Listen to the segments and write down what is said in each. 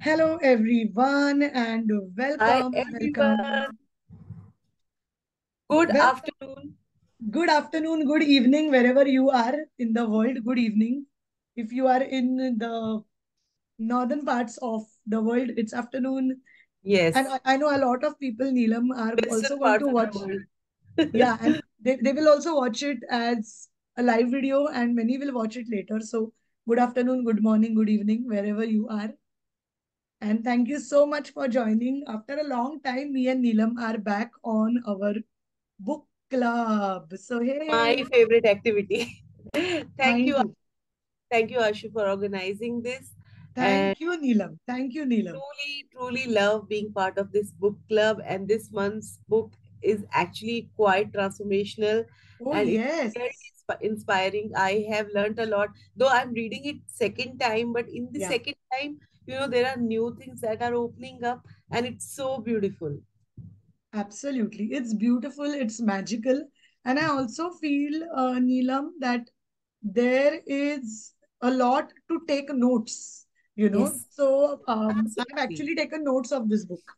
Hello, everyone, and Hi welcome, everyone. Good welcome. afternoon. Good afternoon, good evening, wherever you are in the world. Good evening. If you are in the northern parts of the world, it's afternoon. And Yes, I know a lot of people, Neelam, are western also going parts to of the watch. world. Yeah, and they will also watch it as a live video, and many will watch it later. So, good afternoon, good morning, good evening, wherever you are. And thank you so much for joining. After a long time, me and Neelam are back on our book club. So, My hey, favorite activity. Thank mine you. too. Thank you, Ashu, for organizing this. And Thank you, Neelam. Thank you, Neelam. truly love being part of this book club. And this month's book is actually quite transformational Oh, and it's yes. very inspiring. I have learned a lot, though I'm reading it second time, but in the Yeah, second time, there are new things that are opening up and it's so beautiful. absolutely. It's beautiful. It's magical. And I also feel, Neelam, that there is a lot to take notes, Yes, So, I've absolutely. actually taken notes of this book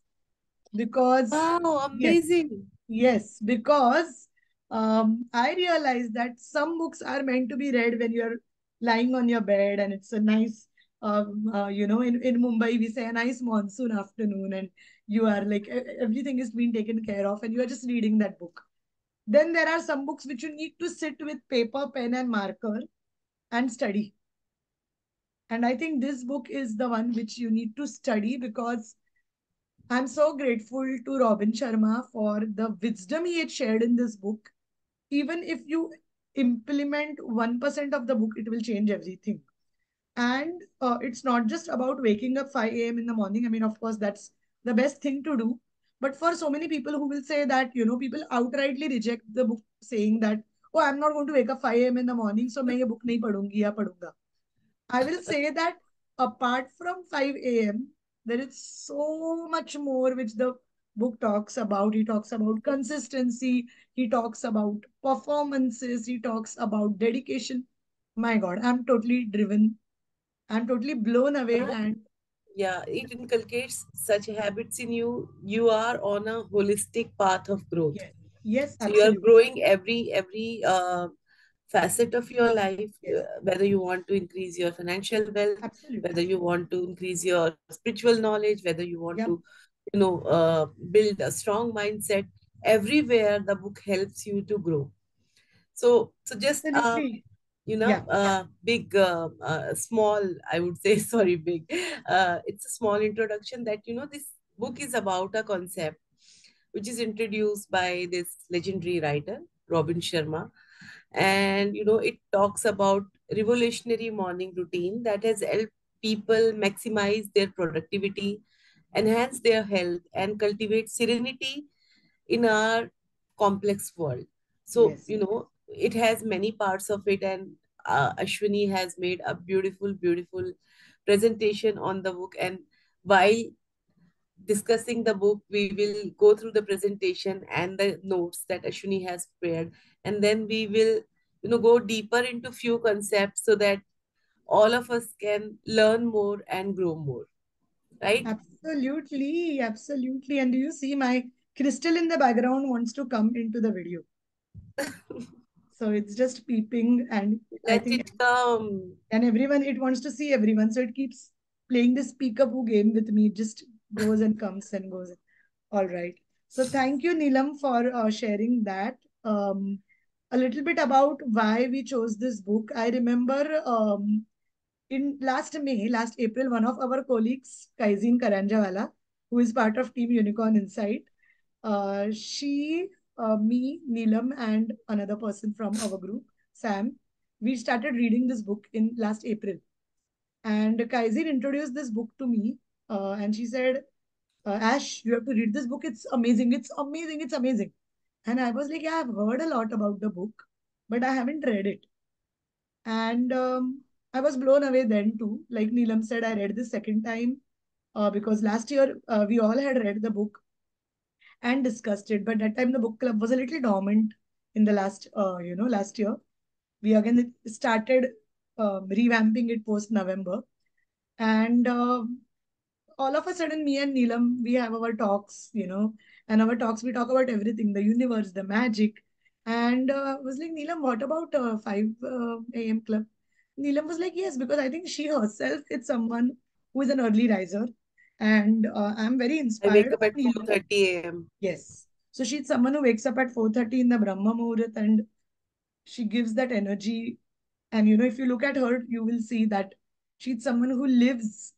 because, Wow, yes, amazing. yes, because I realized that some books are meant to be read when you're lying on your bed and it's a nice, in Mumbai, we say a nice monsoon afternoon and you are like, everything is being taken care of and you are just reading that book. Then there are some books which you need to sit with paper, pen, and marker and study. And I think this book is the one which you need to study because I'm so grateful to Robin Sharma for the wisdom he had shared in this book. Even if you implement 1% of the book, it will change everything. And it's not just about waking up 5 a.m. in the morning. I mean, of course, that's the best thing to do. But for so many people who will say that, people outrightly reject the book saying that, oh, I'm not going to wake up 5 a.m. in the morning, so मैं ये book नहीं पढ़ूंगी या पढ़ूंगा. I will say that apart from 5 a.m., there is so much more which the book talks about. He talks about consistency, he talks about performances, he talks about dedication. My God, I'm totally driven. I'm totally blown away. No, And yeah, it inculcates such habits in you. You are on a holistic path of growth. yes, yes, So you are absolutely. growing every facet of your life, Yes, whether you want to increase your financial wealth, whether absolutely. you want to increase your spiritual knowledge, whether you want Yep, to, build a strong mindset. Everywhere the book helps you to grow. So just absolutely. Yeah, big small, I would say, sorry, big, it's a small introduction that this book is about a concept which is introduced by this legendary writer Robin Sharma, and it talks about revolutionary morning routine that has helped people maximize their productivity, enhance their health, and cultivate serenity in our complex world. So, yes. it has many parts of it, and Ashwini has made a beautiful, beautiful presentation on the book. And while discussing the book, we will go through the presentation and the notes that Ashwini has prepared, and then we will, go deeper into few concepts so that all of us can learn more and grow more, right? Absolutely, absolutely. And do you see my crystal in the background wants to come into the video? So it's just peeping, and I Let think, it come. and everyone, it wants to see everyone. So it keeps playing this peekaboo game with me. It just goes and comes and goes. All right. So thank you, Neelam, for sharing that. A little bit about why we chose this book. I remember in last May, last April, one of our colleagues, Kaizin Karanjawala, who is part of Team Unicorn Insight, she, me, Neelam, and another person from our group, Sam, we started reading this book in last April. And Kaizin introduced this book to me, and she said, Ash, you have to read this book. It's amazing. It's amazing. It's amazing. And I was like, yeah, I've heard a lot about the book, but I haven't read it. And I was blown away then too. Like Neelam said, I read this second time because last year we all had read the book and discussed it. But that time the book club was a little dormant in the last year. We again started revamping it post November. And all of a sudden, me and Neelam, we have our talks, and our talks, we talk about everything, the universe, the magic. And was like, Neelam, what about 5 a.m. club? Neelam was like, yes, because I think she herself is someone who is an early riser. And I'm very I wake inspired up of at Neelam. 4:30 a.m. Yes. So she's someone who wakes up at 4:30 in the Brahma Muhurat, and she gives that energy. And if you look at her, you will see that she's someone who lives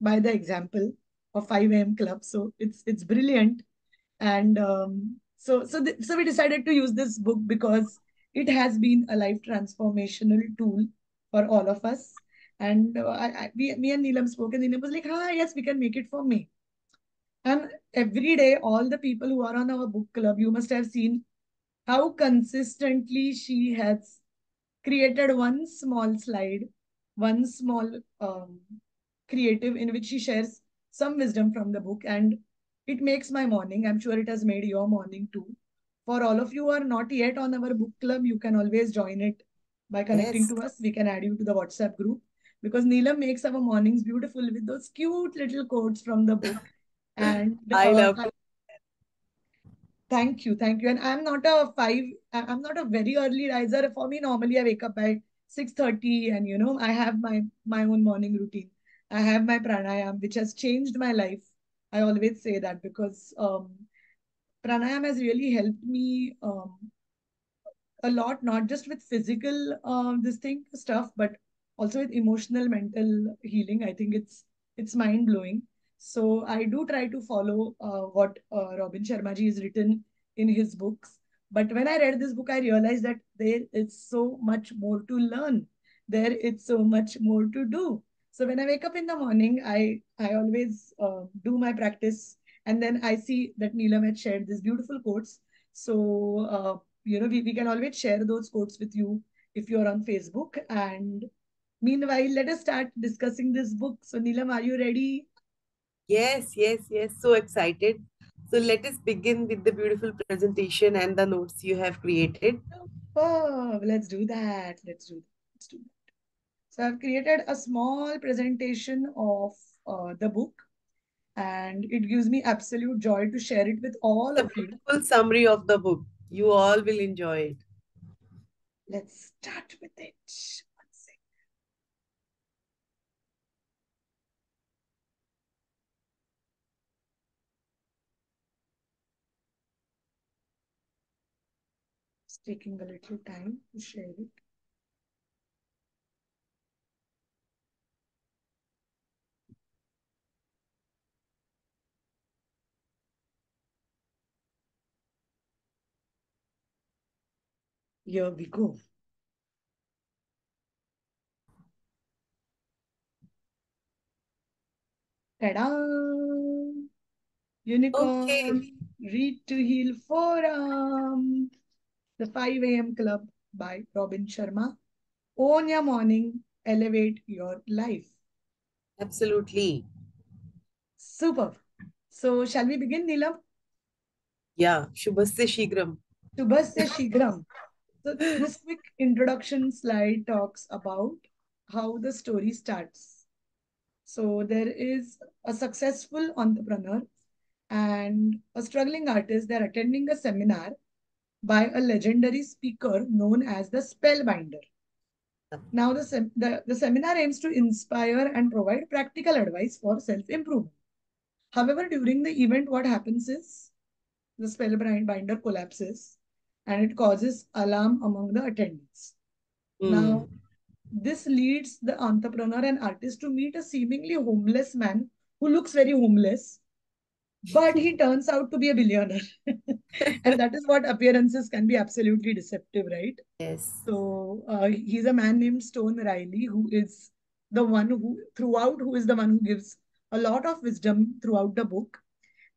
by the example of 5 a.m. club. So it's brilliant. And so we decided to use this book because it has been a life transformational tool for all of us. And me and Neelam spoke, and Neelam was like, "Ah, yes, we can make it for me." And every day, all the people who are on our book club, you must have seen how consistently she has created one small slide, one small creative in which she shares some wisdom from the book. And it makes my morning. I'm sure it has made your morning too. For all of you who are not yet on our book club, you can always join it by connecting Yes, to us. We can add you to the WhatsApp group because Neelam makes our mornings beautiful with those cute little quotes from the book. And I love to. thank you, thank you. And I'm not a very early riser. For me, normally I wake up by 6:30, and I have my own morning routine. I have my pranayam, which has changed my life. I always say that because pranayam has really helped me a lot, not just with physical this thing stuff, but also with emotional, mental healing. I think it's mind blowing. So I do try to follow what Robin Sharma ji has written in his books. But when I read this book, I realized that there is so much more to learn. There is so much more to do. So when I wake up in the morning, I always do my practice, and then I see that Neelam had shared these beautiful quotes. So we can always share those quotes with you if you're on Facebook. And meanwhile, let us start discussing this book. So, Neelam, are you ready? Yes, yes, yes. So excited. So let us begin with the beautiful presentation and the notes you have created. Oh, let's do that. Let's do that. So, I've created a small presentation of the book, and it gives me absolute joy to share it with all It's a of you. beautiful summary of the book. You all will enjoy it. Let's start with it. One second. It's taking a little time to share it. Here we go. Ta-da! Okay. Unicorn, Read to Heal Forum, The 5 a.m. Club by Robin Sharma. Own your morning, elevate your life. Absolutely. Superb. So, shall we begin, Neelam? Yeah. Shubhasya Shigram. Shubhasya Shigram. So, this quick introduction slide talks about how the story starts. So, there is a successful entrepreneur and a struggling artist. They're attending a seminar by a legendary speaker known as the Spellbinder. Now, the seminar aims to inspire and provide practical advice for self improvement. However, during the event, what happens is the Spellbinder collapses and it causes alarm among the attendees. Now, Hmm. this leads the entrepreneur and artist to meet a seemingly homeless man who looks very homeless, but he turns out to be a billionaire. And that is what appearances can be absolutely deceptive, right? Yes. So he's a man named Stone Riley, who is the one who is the one who gives a lot of wisdom throughout the book.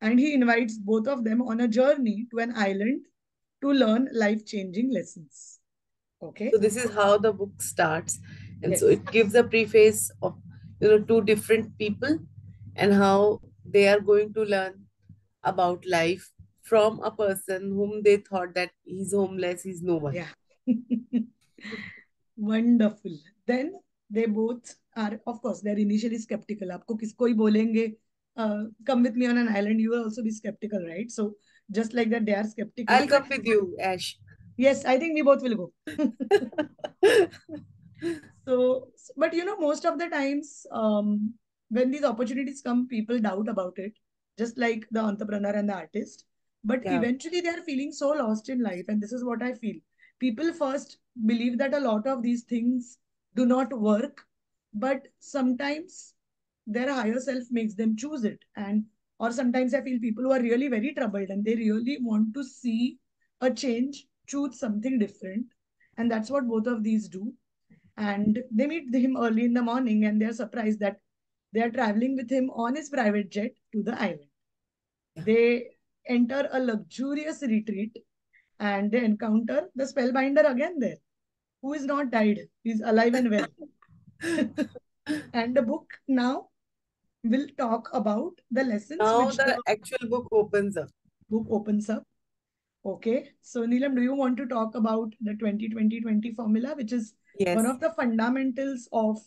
And he invites both of them on a journey to an island to learn life changing lessons. Okay? So this is how the book starts, and so Yes. it gives a preface of two different people and how they are going to learn about life from a person whom they thought that he's homeless, he's no one. Yeah. Wonderful. Then they both are, of course, they're initially skeptical. आपको किसको ही बोलेंगे come with me on an island, you will also be skeptical, right? So just like that, they are skeptical. I'll But come with you, Ash. yes, I think we both will go. But most of the times, when these opportunities come, people doubt about it, just like the entrepreneur and the artist. But Yeah. eventually, they are feeling so lost in life. And this is what I feel. People first believe that a lot of these things do not work, but sometimes their higher self makes them choose it. Or sometimes I feel people who are really very troubled and they really want to see a change, choose something different. And that's what both of these do. And they meet him early in the morning and they're surprised that they are traveling with him on his private jet to the island. They enter a luxurious retreat and they encounter the spellbinder again there, who is not died, he's alive and well. And the book now will talk about the lessons Now which the the actual book opens up. book opens up. Okay, so Neelam, do you want to talk about the 20-20-20 formula, which is one Yes. of the fundamentals of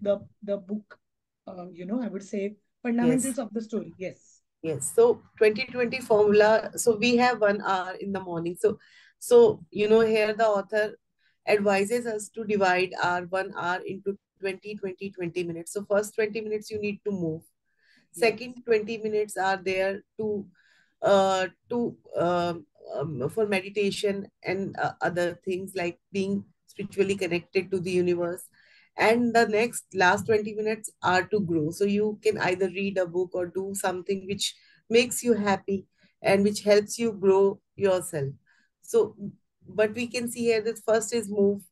the book? I would say Yes. fundamentals of the story. Yes. Yes. So 2020 formula. So we have 1 hour in the morning. So here the author advises us to divide our 1 hour into 20 20 20 minutes. So first 20 minutes you need to move. Yes. Second 20 minutes are there to for meditation and other things like being spiritually connected to the universe. And the next last 20 minutes are to grow, so you can either read a book or do something which makes you happy and which helps you grow yourself. So but we can see here that first is move,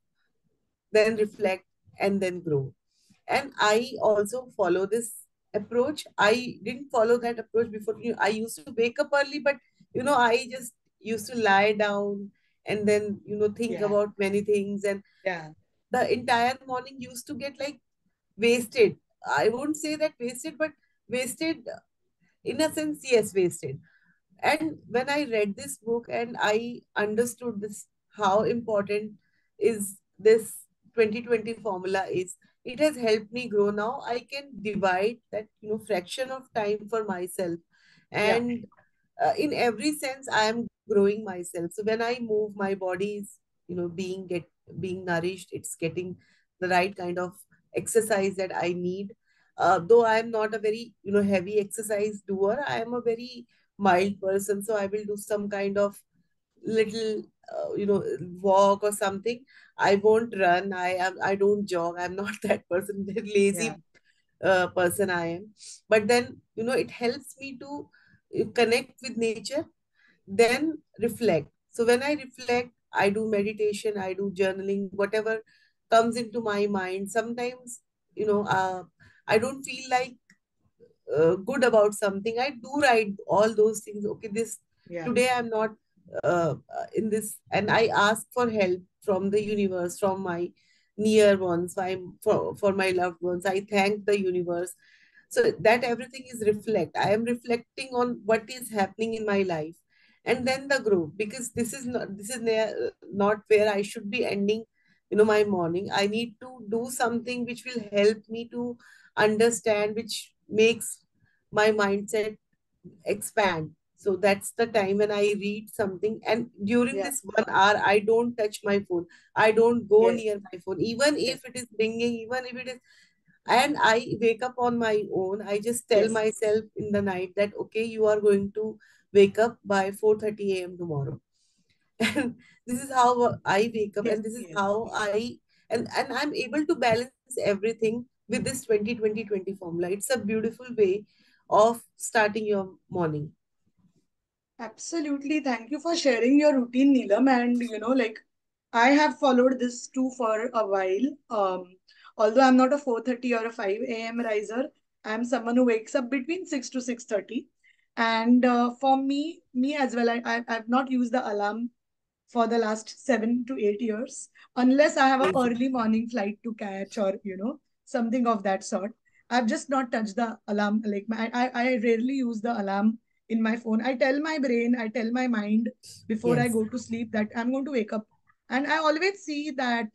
then reflect, and then grow. And I also follow this approach. I didn't follow that approach before. I used to wake up early, but I just used to lie down and then think Yeah. about many things, and Yeah. the entire morning used to get like wasted. I won't say that wasted, but wasted in a sense, yes, wasted. And when I read this book and I understood this, how important is this 2020 formula is, it has helped me grow. Now I can divide that fraction of time for myself, Yeah. and in every sense I am growing myself. So when I move, my body is being nourished, it's getting the right kind of exercise that I need. Though I am not a very heavy exercise doer, I am a very mild person, so I will do some kind of little walk or something. I won't run, I don't jog, I'm not that person, that Yeah. lazy person I am. But then it helps me to connect with nature, then reflect. So when I reflect, I do meditation, I do journaling, whatever comes into my mind. Sometimes I don't feel like good about something, I do write all those things. Okay, this Yeah. today I'm not in this, and I ask for help from the universe, from my near ones, for my loved ones. I thank the universe, so that everything is reflect. I am reflecting on what is happening in my life, and then the growth, because this is not where I should be ending my morning. I need to do something which will help me to understand, which makes my mindset expand. So that's the time when I read something. And during Yeah. this 1 hour, I don't touch my phone. I don't go Yes. near my phone, even Yes. if it is ringing, even if it is. And I wake up on my own. I just tell Yes. myself in the night that, okay, you are going to wake up by 4:30 a.m. tomorrow. And this is how I wake up, Yes. and this is Yes. how and I'm able to balance everything with this 20-20-20 formula. It's a beautiful way of starting your morning. Absolutely. Thank you for sharing your routine, Neelam. And I have followed this too for a while. Although I'm not a 4:30 or a 5 a.m. riser, I'm someone who wakes up between 6 to 6:30. And for me as well, I've not used the alarm for the last 7 to 8 years, unless I have an Amazing. early morning flight to catch or something of that sort. I've just not touched the alarm. Like I rarely use the alarm in my phone. I tell my brain, I tell my mind before I Yes. go to sleep that I'm going to wake up, and I always see that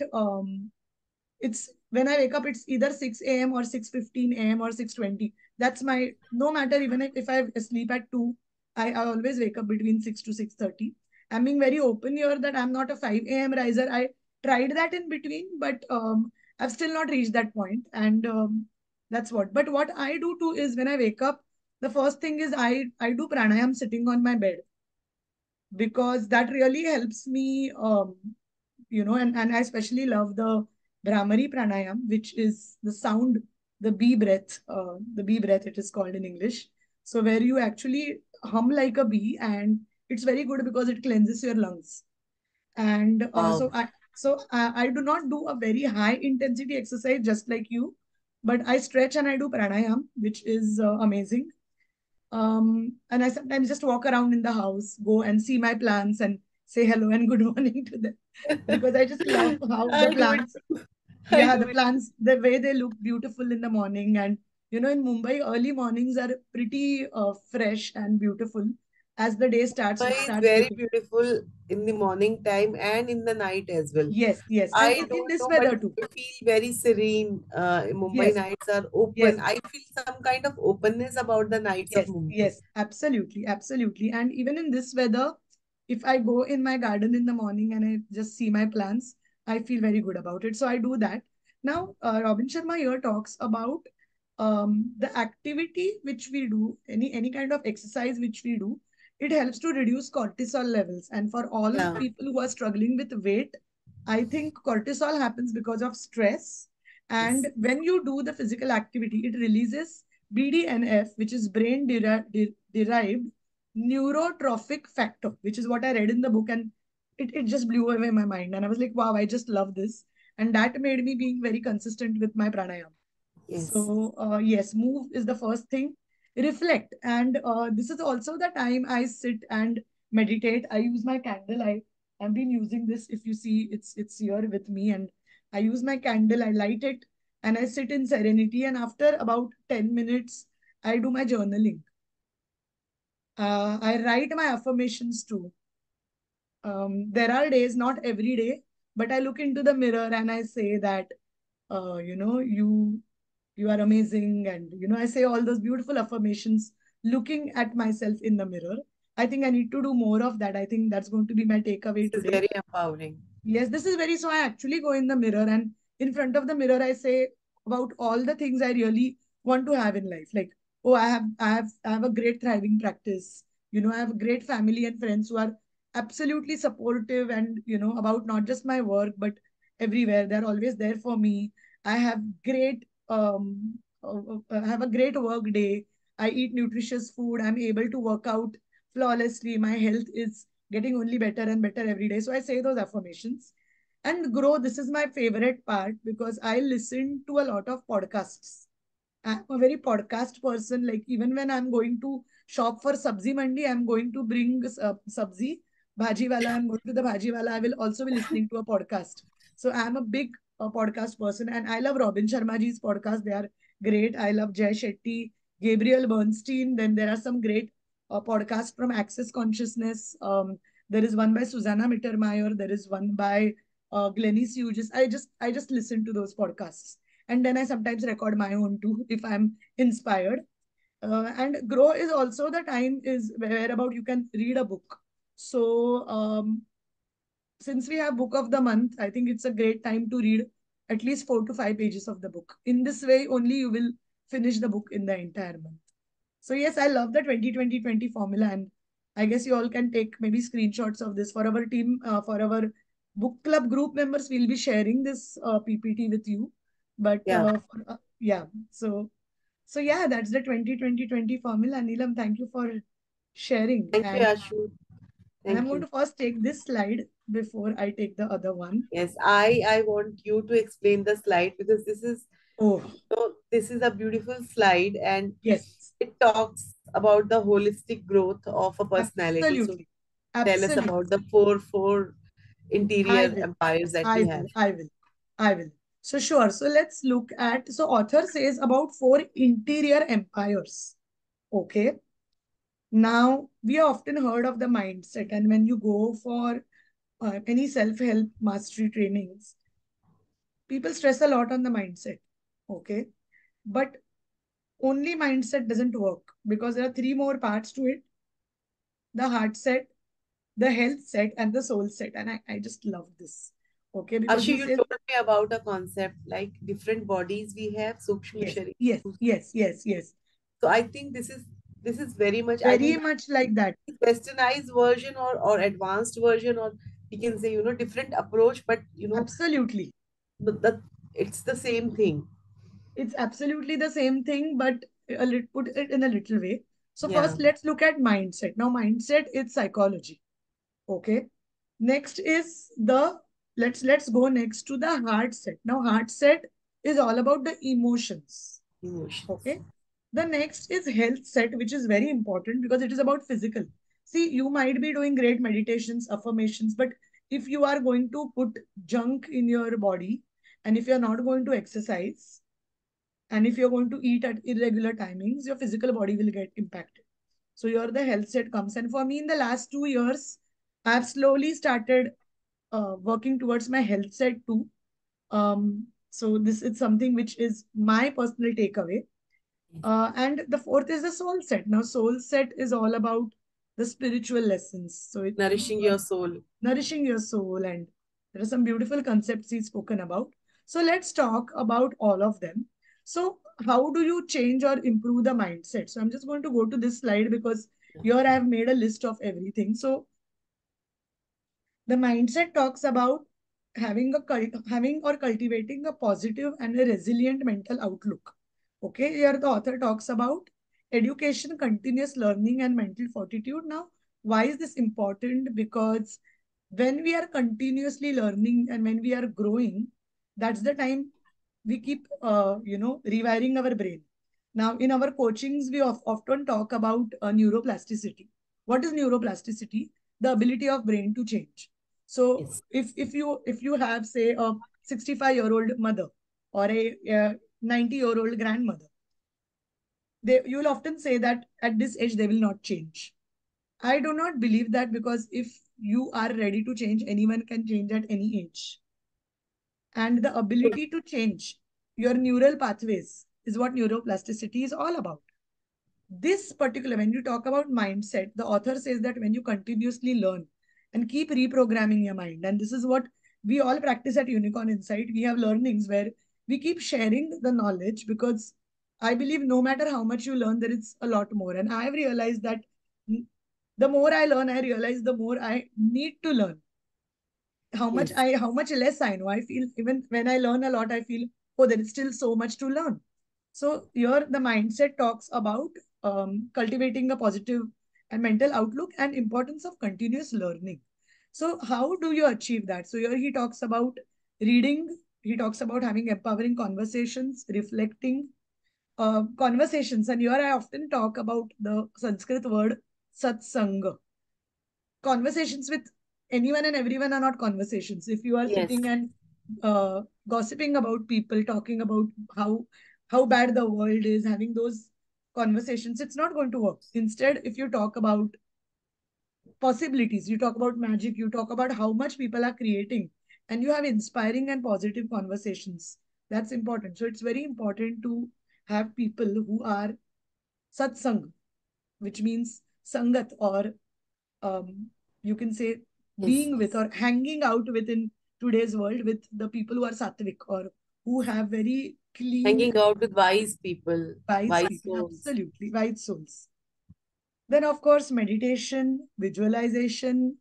it's when I wake up, it's either 6 a.m. or 6:15 a.m. or 6:20. That's my, no matter, even if I sleep at 2, I always wake up between 6 to 6:30. I'm being very open here that I'm not a 5 a.m. riser. I tried that in between, but I've still not reached that point. And that's what. But what I do too is when I wake up, the first thing is I do pranayam sitting on my bed, because that really helps me, and I especially love the Brahmari pranayam, which is the sound, the bee breath, it is called in English. So where you actually hum like a bee, and it's very good because it cleanses your lungs. And Wow. I do not do a very high intensity exercise just like you, but I stretch and I do pranayam, which is amazing. And I sometimes just walk around in the house, go and see my plants and say hello and good morning to them, because I just love how the I do it. plants, I yeah, do the it. plants, the way they look beautiful in the morning. And in Mumbai, early mornings are pretty fresh and beautiful as the day Mumbai is starts very getting. beautiful in the morning time and in the night as well. Yes, yes, and I in don't this know, but weather too. I feel very serene. Mumbai Yes, nights are open. yes. I feel some kind of openness about the nights of Yes, Mumbai. yes, absolutely, absolutely. And even in this weather, if I go in my garden in the morning and I just see my plants, I feel very good about it. So I do that. Now, Robin Sharma here talks about the activity which we do, any kind of exercise which we do. It helps to reduce cortisol levels. And for all Yeah. people who are struggling with weight, I think cortisol happens because of stress. And Yes. when you do the physical activity, it releases BDNF, which is brain derived neurotrophic factor, which is what I read in the book. And it just blew away my mind. And I was like, wow, I just love this. And that made me being very consistent with my pranayama. Yes. So, yes, move is the first thing. Reflect. And this is also the time I sit and meditate. I use my candle. I've been using this. If you see, it's here with me. And I use my candle, I light it, and I sit in serenity. And after about 10 minutes, I do my journaling. I write my affirmations too. There are days, not every day, but I look into the mirror and I say that, you are amazing. And, I say all those beautiful affirmations looking at myself in the mirror. I think I need to do more of that. I think that's going to be my takeaway This is today. very empowering. Yes, this is very, so I actually go in the mirror, and in front of the mirror I say about all the things I really want to have in life. Like, oh, I have a great thriving practice. I have a great family and friends who are absolutely supportive, and about not just my work but everywhere. They're always there for me. I have I have a great work day. I eat nutritious food. I'm able to work out flawlessly. My health is getting only better and better every day. So I say those affirmations and grow. This is my favorite part because I listen to a lot of podcasts. I'm a very podcast person. Like even when I'm going to shop for sabzi mandi, I'm going to bring sabzi, bhaji wala. I'm going to the bhaji wala. I will also be listening to a podcast. So I'm a big podcast person, and I love Robin Sharma ji's podcast. They are great. I love Jay Shetty, Gabriel Bernstein. Then there are some great podcasts from Access Consciousness. There is one by Susanna Mittermeier. There is one by Glenys Hughes. I just listen to those podcasts, and then I sometimes record my own too if I'm inspired. And grow is also the time is where about you can read a book. So since we have book of the month, I think it's a great time to read at least 4 to 5 pages of the book. In this way, only you will finish the book in the entire month. So yes, I love the 2020 formula, and I guess you all can take maybe screenshots of this for our team, for our book club group members. We'll be sharing this PPT with you. But Yeah. yeah, so yeah, that's the 2020 formula. Neelam, thank you for sharing. Thank you, And Ashu. I'm Thank going you. to first take this slide before I take the other one. Yes, I want you to explain the slide because Oh, this is a beautiful slide and yes, it talks about the holistic growth of a personality. So absolutely. tell us Absolutely. about the four I interior will. empires that I we will. have. I will. I will. So sure. So let's look at. So author says about 4 interior empires. Okay. Now we have often heard of the mindset, and when you go for any self-help mastery trainings, People stress a lot on the mindset. Okay. But only mindset doesn't work because there are three more parts to it: the heart set, the health set, and the soul set. And I just love this. Okay. Because Ashi, this you is, told me about a concept like different bodies we have, Sukshma yes, Sharir. yes, yes, yes, yes. So I think this is very much, I Very think, much like that. westernized version or advanced version, or we can say, different approach, but Absolutely. the it's the same thing. It's absolutely the same thing, but put it in a little way. So Yeah. first, let's look at mindset. Now, mindset is psychology. Okay. Next is the let's go next to the heart set. Now, heart set is all about the emotions. Emotions. Okay. The next is health set, which is very important because it is about physical. See, you might be doing great meditations, affirmations, but if you are going to put junk in your body and if you're not going to exercise, and if you're going to eat at irregular timings, your physical body will get impacted. So your the health set comes. And for me, in the last 2 years, I've slowly started working towards my health set too. So this is something which is my personal takeaway. And the fourth is the soul set. Now, soul set is all about the spiritual lessons. So it Nourishing your soul. nourishing your soul, and there are some beautiful concepts he's spoken about. So let's talk about all of them. So how do you change or improve the mindset? So I'm just going to go to this slide because here I have made a list of everything. So the mindset talks about having or cultivating a positive and a resilient mental outlook. Okay, here the author talks about education, continuous learning, and mental fortitude. Now, why is this important? Because when we are continuously learning and when we are growing, that's the time we keep rewiring our brain. Now in our coachings we often talk about neuroplasticity. What is neuroplasticity? The ability of brain to change. So Yes. if you have, say, a 65-year-old mother or a 90-year-old grandmother, you will often say that at this age they will not change. I do not believe that, because if you are ready to change, anyone can change at any age. And the ability to change your neural pathways is what neuroplasticity is all about. This particular, when you talk about mindset, the author says that when you continuously learn and keep reprogramming your mind, and this is what we all practice at Unicorn Insight, we have learnings where we keep sharing the knowledge, because I believe no matter how much you learn, there is a lot more. And I've realized that the more I learn, I realize the more I need to learn. Yes. How much less I know. I feel even when I learn a lot, I feel, oh, there is still so much to learn. So here the mindset talks about cultivating a positive and mental outlook and importance of continuous learning. So how do you achieve that? So here he talks about reading. He talks about having empowering conversations, reflecting conversations. And here I often talk about the Sanskrit word satsanga. Conversations with anyone and everyone are not conversations. If you are Yes. sitting and gossiping about people, talking about how bad the world is, having those conversations, it's not going to work. Instead, if you talk about possibilities, you talk about magic, you talk about how much people are creating, and you have inspiring and positive conversations, that's important. So it's very important to have people who are satsang, which means sangat, or um, you can say Yes. being with or hanging out with in today's world with the people who are sattvic, or who have very clean, Hanging out with wise people, wise wise people, souls. absolutely wise souls. Then, of course, meditation, visualization,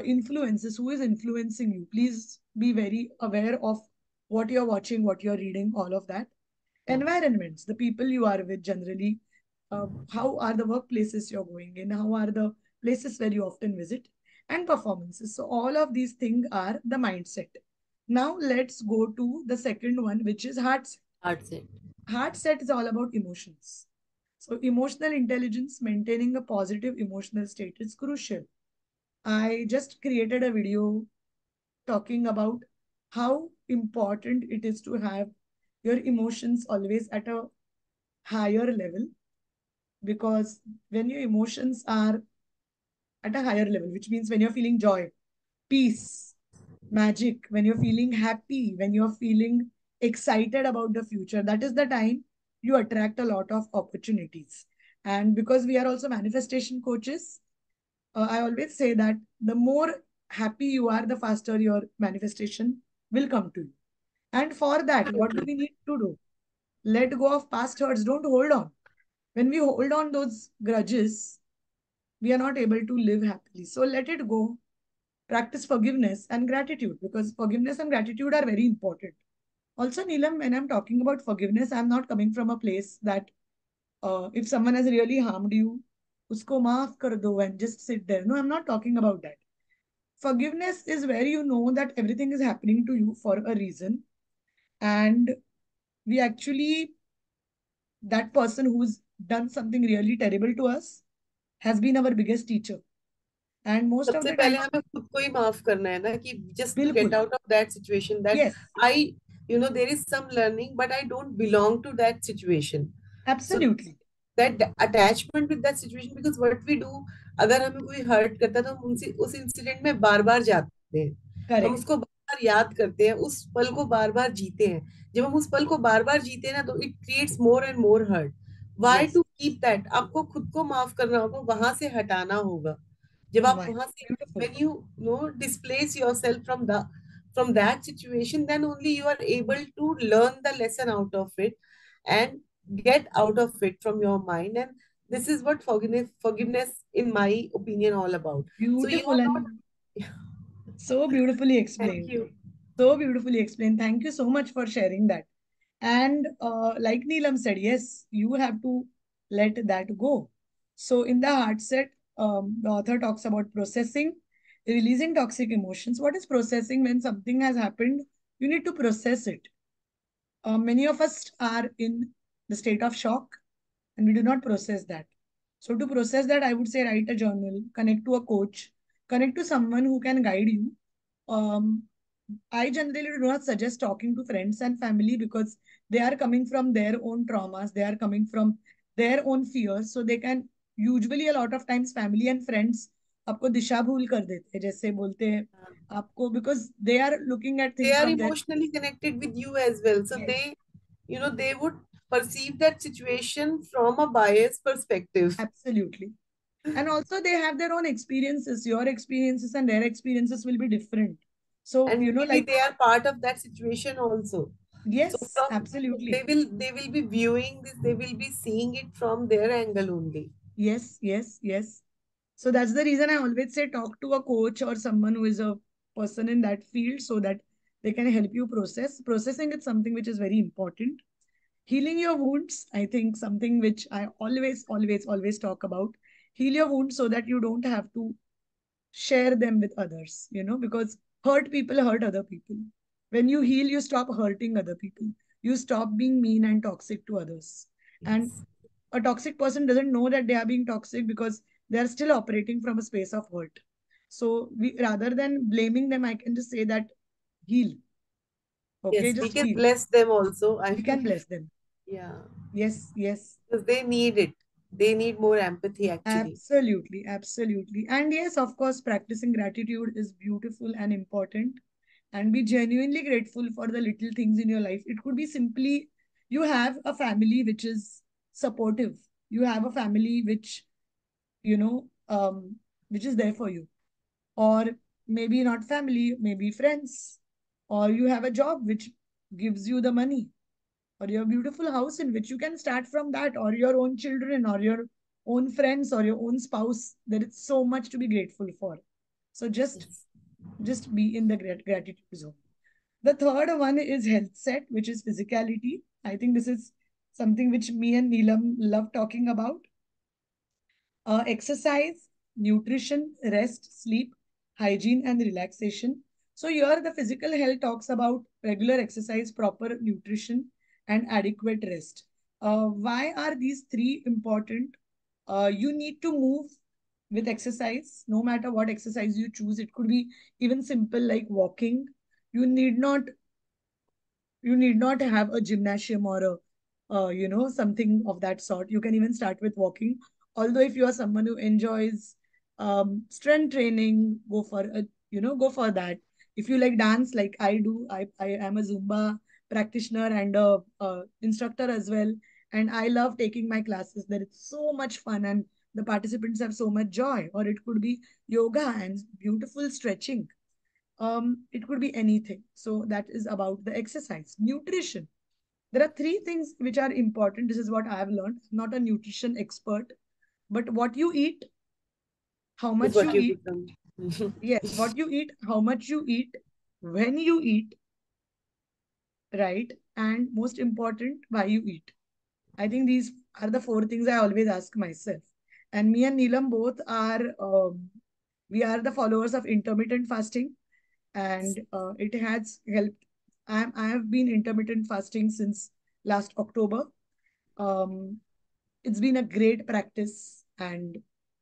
influences. Who is influencing you? Please be very aware of what you're watching, what you're reading, all of that. Yeah. Environments, the people you are with generally, how are the workplaces you're going in, how are the places where you often visit, and performances. So all of these things are the mindset. Now let's go to the second one, which is heart set. Heart set. Heart set is all about emotions. So emotional intelligence, maintaining a positive emotional state is crucial. I just created a video talking about how important it is to have your emotions always at a higher level, because when your emotions are at a higher level, which means when you're feeling joy, peace, magic, when you're feeling happy, when you're feeling excited about the future, that is the time you attract a lot of opportunities. And because we are also manifestation coaches, I always say that the more happy you are, the faster your manifestation will come to you. And for that, what do we need to do? Let go of past hurts. Don't hold on. When we hold on those grudges, we are not able to live happily. So let it go. Practice forgiveness and gratitude, because forgiveness and gratitude are very important. Also, Neelam, when I'm talking about forgiveness, I'm not coming from a place that if someone has really harmed you, usko maaf kar do and just sit there. No, I'm not talking about that. Forgiveness is where you know that everything is happening to you for a reason. And we actually, that person who's done something really terrible to us has been our biggest teacher. And most of सबसे the पहले time, हमें खुद को ही माफ करना है ना, कि just to get bilkul. Out of that situation, that Yes, I, there is some learning but I don't belong to that situation. So absolutely. That attachment with that situation, because what we do, अगर हमें कोई hurt करता है तो हम उनसे उस incident में बार बार जाते हैं, हम Correct. उसको बार बार याद करते हैं, उस पल को बार बार जीते हैं. जब हम उस पल को बार बार जीते हैं ना, तो it creates more and more hurt. Why Yes. To keep that? आपको खुद को माफ करना होगा, वहां से हटाना होगा. जब आप Right. वहां से, Beautiful. when you know displace yourself from that situation, then only you are able to learn the lesson out of it and get out of it from your mind. And this is what forgiveness in my opinion all about. So you Beautiful are and not. so beautifully Thank explained. you. So beautifully explained. Thank you so much for sharing that. And like Neelam said, yes, you have to let that go. So in the heart set, the author talks about processing, releasing toxic emotions. What is processing? When something has happened, you need to process it. Many of us are in the state of shock and we do not process that. So, to process that, I would say write a journal, connect to a coach, connect to someone who can guide you. Um, I generally do not suggest talking to friends and family because they are coming from their own traumas, they are coming from their own fears. So, they can usually, a lot of times, family and friends आपको दिशा भूल कर देते हैं, जैसे बोलते हैं आपको, because they are looking at They things are from their. emotionally connected with you as well, so Yes. they would perceive that situation from a biased perspective. Absolutely. And also, they have their own experiences. Your experiences and their experiences will be different. So, And maybe like, they are part of that situation also. So yes, from, absolutely. they will be viewing this, they will be seeing it from their angle only. Yes, yes, yes. So, that's the reason I always say talk to a coach or someone who is a person in that field so that they can help you process. Processing is something which is very important. Healing your wounds, I think something which I always, always, always talk about. Heal your wounds so that you don't have to share them with others, because hurt people hurt other people. When you heal, you stop hurting other people. You stop being mean and toxic to others. And Yes. a toxic person doesn't know that they are being toxic because they are still operating from a space of hurt. So we, rather than blaming them, I can just say that heal. Okay, Yes, we just can heal. bless them also. I We can bless them. yeah, Yes, yes. because they need it. They need more empathy actually. Absolutely, absolutely. And yes, of course, practicing gratitude is beautiful and important. And be genuinely grateful for the little things in your life. It could be simply you have a family which is supportive. You have a family you know, which is there for you. Or maybe not family, maybe friends. Or you have a job which gives you the money, or your beautiful house in which you can start from that, or your own children, or your own friends, or your own spouse. There is so much to be grateful for. So Yes. just be in the gratitude zone. The third one is health set, which is physicality. I think this is something which me and Neelam love talking about. Exercise, nutrition, rest, sleep, hygiene, and relaxation. So, here the physical health talks about regular exercise, proper nutrition, and adequate rest. Why are these three important? You need to move with exercise, no matter what exercise you choose. It could be even simple like walking. You need not you need not have a gymnasium or a something of that sort. You can even start with walking. Although if you are someone who enjoys strength training, go for that. If you like dance like I do, I am a Zumba practitioner and a instructor as well. And I love taking my classes there. It's so much fun and the participants have so much joy. Or it could be yoga and beautiful stretching. It could be anything. So that is about the exercise. Nutrition. There are three things which are important. This is what I have learned. I'm not a nutrition expert, but what you eat, how Is much what you you eat, become. yes, what you eat, how much you eat, when you eat, right? And most important, why you eat. I think these are the four things I always ask myself. And me and Neelam both are, we are the followers of intermittent fasting, and it has helped. I have been intermittent fasting since last October. Um, it's been a great practice and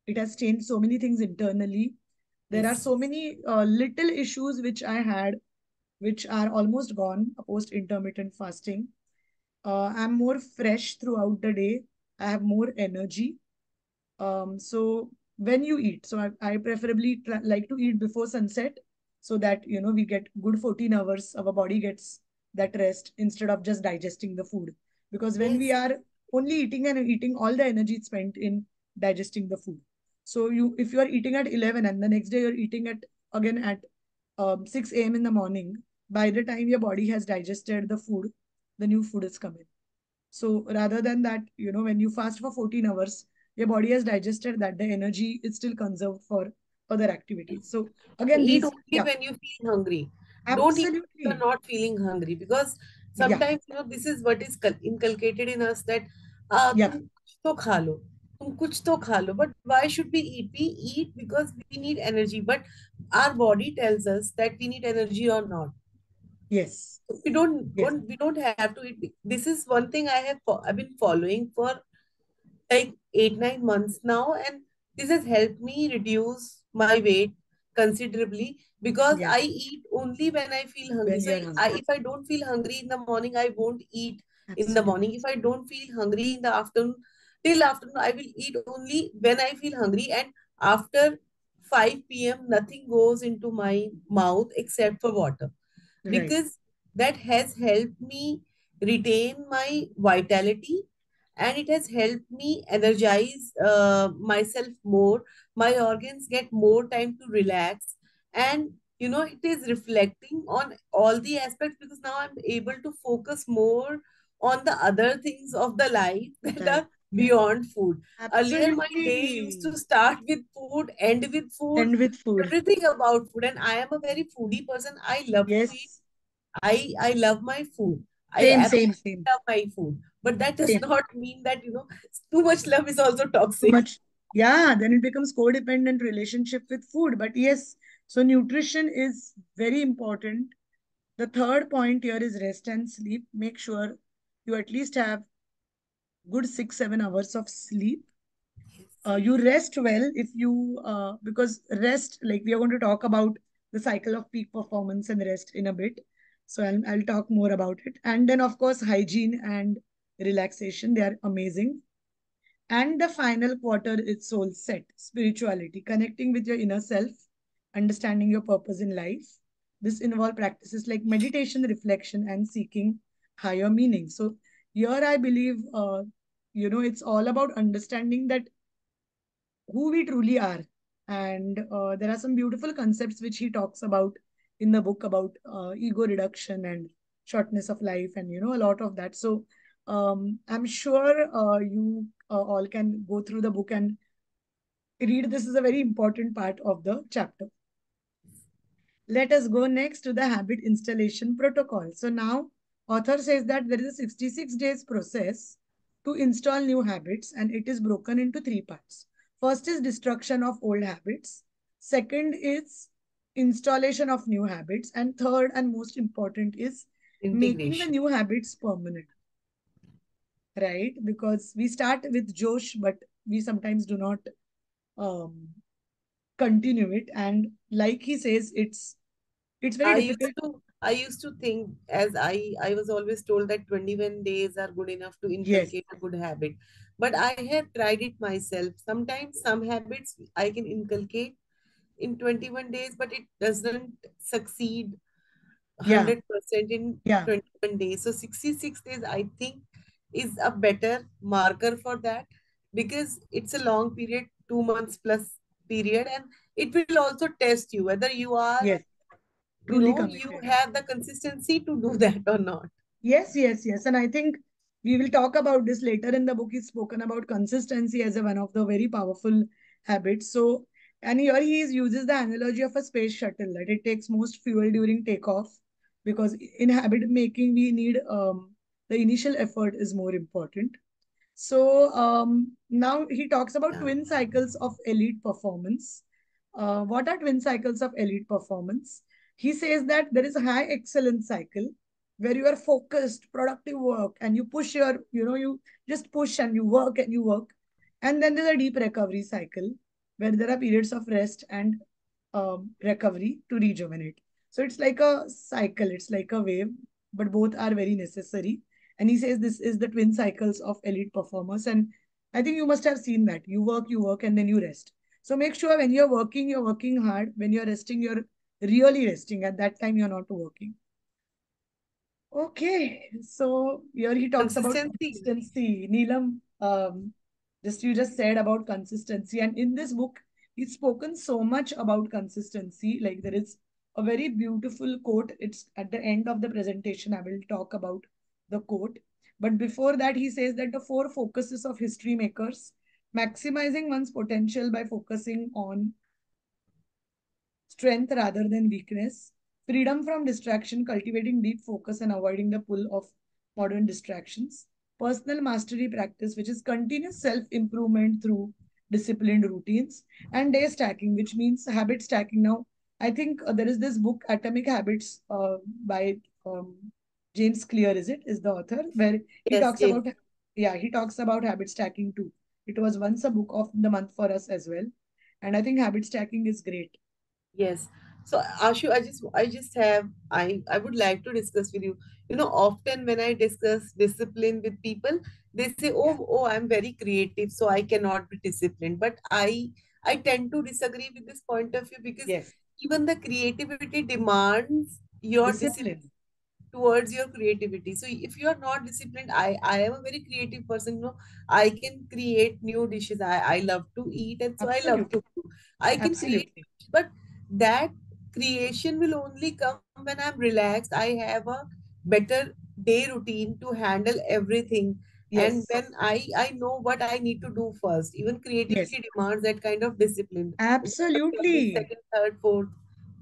it has changed so many things internally. There are Yes. so many little issues which I had, which are almost gone post intermittent fasting. I'm more fresh throughout the day. I have more energy. So when you eat, so I preferably like to eat before sunset so that we get good 14 hours. Our body gets that rest instead of just digesting the food. Because when we Yes. are only eating and eating, all the energy is spent in digesting the food. So if you are eating at 11 and the next day you're eating at again at 6 a.m. in the morning, by the time your body has digested the food, the new food is coming. So rather than that, when you fast for 14 hours, your body has digested that, the energy is still conserved for other activities. So again, Eat these, only yeah, when you feel hungry. Don't eat when you're absolutely. not feeling hungry, because Yeah, sometimes this is what is inculcated in us, that yeah, तुम कुछ तो खा लो, तुम कुछ तो खा लो. But why should we eat? We eat because we need energy. But our body tells us that we need energy or not. yes, We don't yes, don't we don't have to eat. This is one thing I've been following for like 8 9 months now, and this has helped me reduce my weight considerably, because yeah, I eat only when I feel hungry. when So you're hungry. if I don't feel hungry in the morning, I won't eat in the morning. Absolutely. If I don't feel hungry in the afternoon, till afternoon, I will eat only when I feel hungry. And after 5 p.m., nothing goes into my mouth except for water, Right, because that has helped me retain my vitality, and it has helped me energize myself more. My organs get more time to relax, and it is reflecting on all the aspects, because now I'm able to focus more on the other things of the life that right, are yeah, beyond food. Earlier, my day used absolutely. to start with food, end with food, And with food. everything about food. And I am a very foodie person. I love to eat. Yes, I love my food. I same, same, absolutely same, love my food. But that does same. not mean that too much love is also Too toxic. much. Yeah, then it becomes codependent relationship with food. But yes, so nutrition is very important. The third point here is rest and sleep. Make sure you at least have good 6 7 hours of sleep. You rest well if you because rest, like we are going to talk about the cycle of peak performance and rest in a bit. So I'll talk more about it. And then of course hygiene and relaxation, they are amazing. And the final quarter is soul set, spirituality, connecting with your inner self, understanding your purpose in life. This involves practices like meditation, reflection, and seeking higher meaning. So here I believe, it's all about understanding that who we truly are. And there are some beautiful concepts which he talks about in the book about ego reduction and shortness of life, and a lot of that. So I'm sure you all can go through the book and read. This is a very important part of the chapter. Let us go next to the habit installation protocol. So now author says that there is a 66 days process to install new habits, and it is broken into three parts. First is destruction of old habits. Second is installation of new habits. And third and most important is making the Integration. new habits permanent, right? Because we start with Josh, but we sometimes do not um, continue it. And like he says, it's very difficult. I used to think, as I was always told that 21 days are good enough to Yes, inculcate a good habit. But I have tried it myself. Sometimes some habits I can inculcate in 21 days, but it doesn't succeed Yeah, 100% in yeah, 21 days. So 66 days, I think, is a better marker for that, because it's a long period, 2 months plus period, and it will also test you whether you are, yes, truly you committed. have the consistency to do that or not. Yes, yes, yes. And I think we will talk about this later in the book. He's spoken about consistency as a, one of the very powerful habits. So, and here he uses the analogy of a space shuttle that it takes most fuel during takeoff, because in habit making, we need the initial effort is more important. So now he talks about Yeah. twin cycles of elite performance. What are twin cycles of elite performance? He says that there is a high excellence cycle where you are focused, productive work, and you push your, you just push and you work and you work. And then there's a deep recovery cycle where there are periods of rest and recovery to rejuvenate. So it's like a cycle, it's like a wave, but both are very necessary. And he says this is the twin cycles of elite performers. And I think you must have seen that. You work, and then you rest. So make sure when you're working hard. When you're resting, you're really resting. At that time, you're not working. Okay, so here he talks about Consistency. consistency. Neelam, just you just said about consistency, and in this book, he's spoken so much about consistency. Like there is a very beautiful quote. It's at the end of the presentation. I will talk about the quote, but before that, he says that the four focuses of history makers: maximizing one's potential by focusing on strength rather than weakness, freedom from distraction, cultivating deep focus and avoiding the pull of modern distractions, personal mastery practice, which is continuous self improvement through disciplined routines, and day stacking, which means habit stacking. Now, I think there is this book, Atomic Habits, by James Clear, is the author, where he Yes, talks James. about, yeah, he talks about habit stacking too. It was once a book of the month for us as well. And I think habit stacking is great. Yes. So Ashu, I would like to discuss with you. Often when I discuss discipline with people, they say, Yeah. "Oh, I'm very creative, so I cannot be disciplined." But I tend to disagree with this point of view, because Yes. even the creativity demands your discipline Discipline. towards your creativity. So if you are not disciplined, I am a very creative person. I can create new dishes. I love to eat, and so I love to Absolutely. cook. I can create, Absolutely. but that creation will only come when I'm relaxed. I have a better day routine to handle everything, and Yes. when I know what I need to do first. Even Yes. creativity demands that kind of discipline. Absolutely. Second, third, fourth,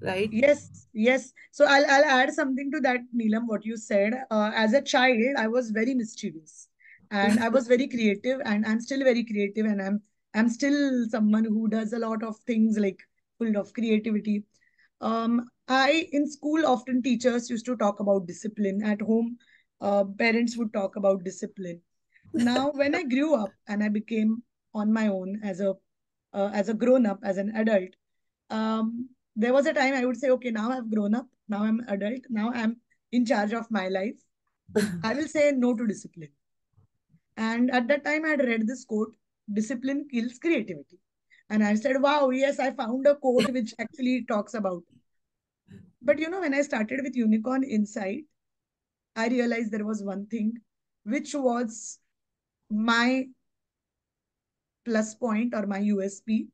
right? Yes, yes. So I'll add something to that, Neelam, what you said. As a child, I was very mischievous and I was very creative, and I'm still very creative, and I'm still someone who does a lot of things like full of creativity. I in school often teachers used to talk about discipline. At home, parents would talk about discipline. Now, when I grew up and I became on my own as a grown up, as an adult, there was a time I would say, okay, now I've grown up, now I'm adult, now I'm in charge of my life. I will say no to discipline. And at that time, I had read this quote: discipline kills creativity. And I said, wow, yes, I found a quote which actually talks about. But when I started with Unicorn Insight, I realized there was one thing which was my plus point or my USP.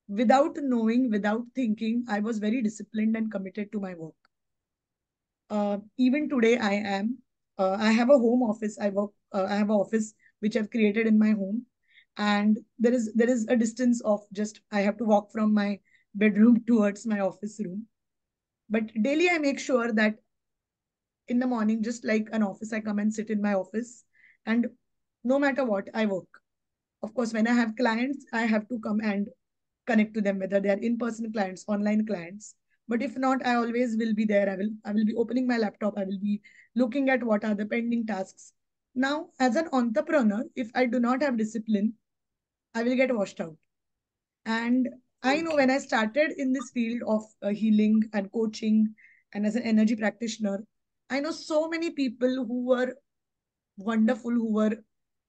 Without knowing, without thinking, I was very disciplined and committed to my work. Even today, I am. I have a home office. I work. I have an office which I've created in my home, and there is a distance of just I have to walk from my bedroom towards my office room. But daily, I make sure that in the morning, just like an office, I come and sit in my office, and no matter what, I work. Of course, when I have clients, I have to come and connect to them, whether they are in-person clients, online clients. But if not, I always will be there. I will be opening my laptop. I will be looking at what are the pending tasks. Now, as an entrepreneur, if I do not have discipline, I will get washed out. And I know Okay. when I started in this field of healing and coaching and as an energy practitioner, I know so many people who were wonderful, who were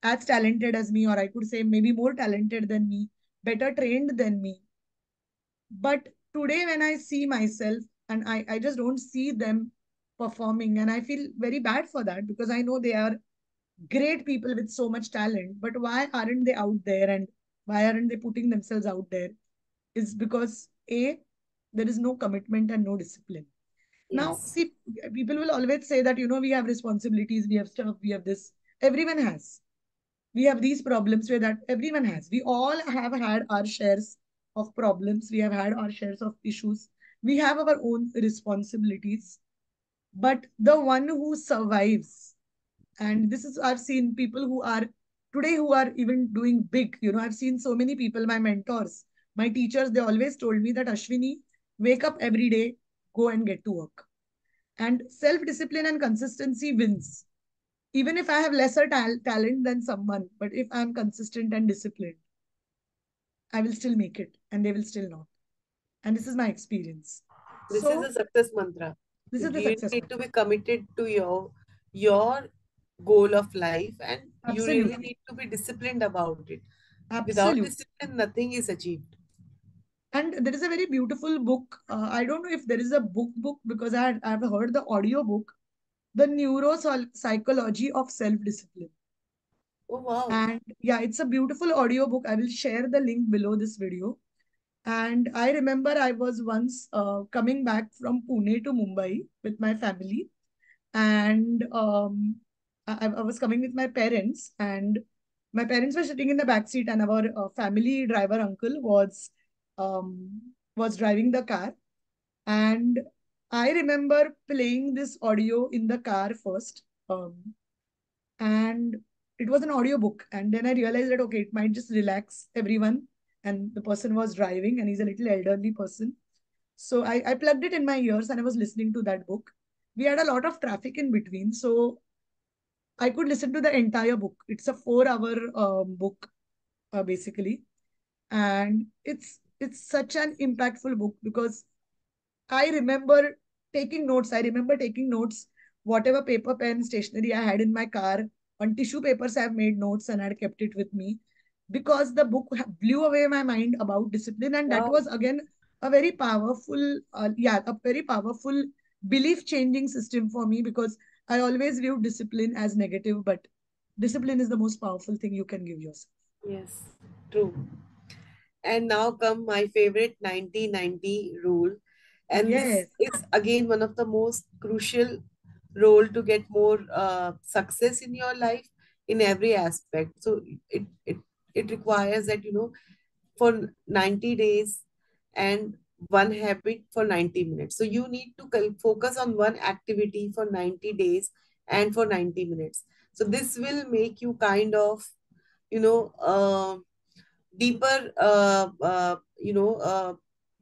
as talented as me, or I could say maybe more talented than me, better trained than me, But today, when I see myself and I just don't see them performing, and I feel very bad for that because I know they are great people with so much talent. But why aren't they out there and why aren't they putting themselves out there? Is because A, there is no commitment and no discipline. Now, Yes. see, people will always say that, we have responsibilities, we have stuff, we have this. Everyone has. We have these problems where that everyone has. We all have had our shares of problems. We have had our shares of issues. We have our own responsibilities. But the one who survives, and this is, I've seen people who are today who are even doing big. I've seen so many people, my mentors, my teachers, they always told me that Ashwini, wake up every day, go and get to work. And self discipline and consistency wins. Even if I have lesser talent than someone, but if I'm consistent and disciplined, I will still make it and they will still not. And this is my experience. This is So a success mantra. this You is the really success need to mantra. be committed to your goal of life, and you really Absolutely. need to be disciplined about it. Without Absolutely. discipline, nothing is achieved. And there is a very beautiful book. I don't know if there is a book because I've heard the audio book, The Neuropsychology of Self-Discipline. Oh wow. And yeah, it's a beautiful audio book. I will share the link below this video. And I remember I was once coming back from Pune to Mumbai with my family. And I was coming with my parents, and my parents were sitting in the back seat, and our family driver uncle was driving the car. And I remember playing this audio in the car first. And it was an audio book. And then I realized that, okay, it might just relax everyone. And the person was driving, and he's a little elderly person. So I plugged it in my ears and I was listening to that book. We had a lot of traffic in between. So I could listen to the entire book. It's a 4 hour book, basically. And it's such an impactful book because I remember taking notes. I remember taking notes, whatever paper, pen, stationery I had in my car. On tissue papers, I've made notes and I'd kept it with me because the book blew away my mind about discipline. And that Wow. was, again, a very powerful, a very powerful belief changing system for me because I always viewed discipline as negative, but discipline is the most powerful thing you can give yourself. Yes. True. And now come my favorite 90-90 rule. And this Yes. is again one of the most crucial role to get more success in your life in every aspect. So it requires that, for 90 days and one habit for 90 minutes. So you need to focus on one activity for 90 days and for 90 minutes. So this will make you kind of, you know, deeper,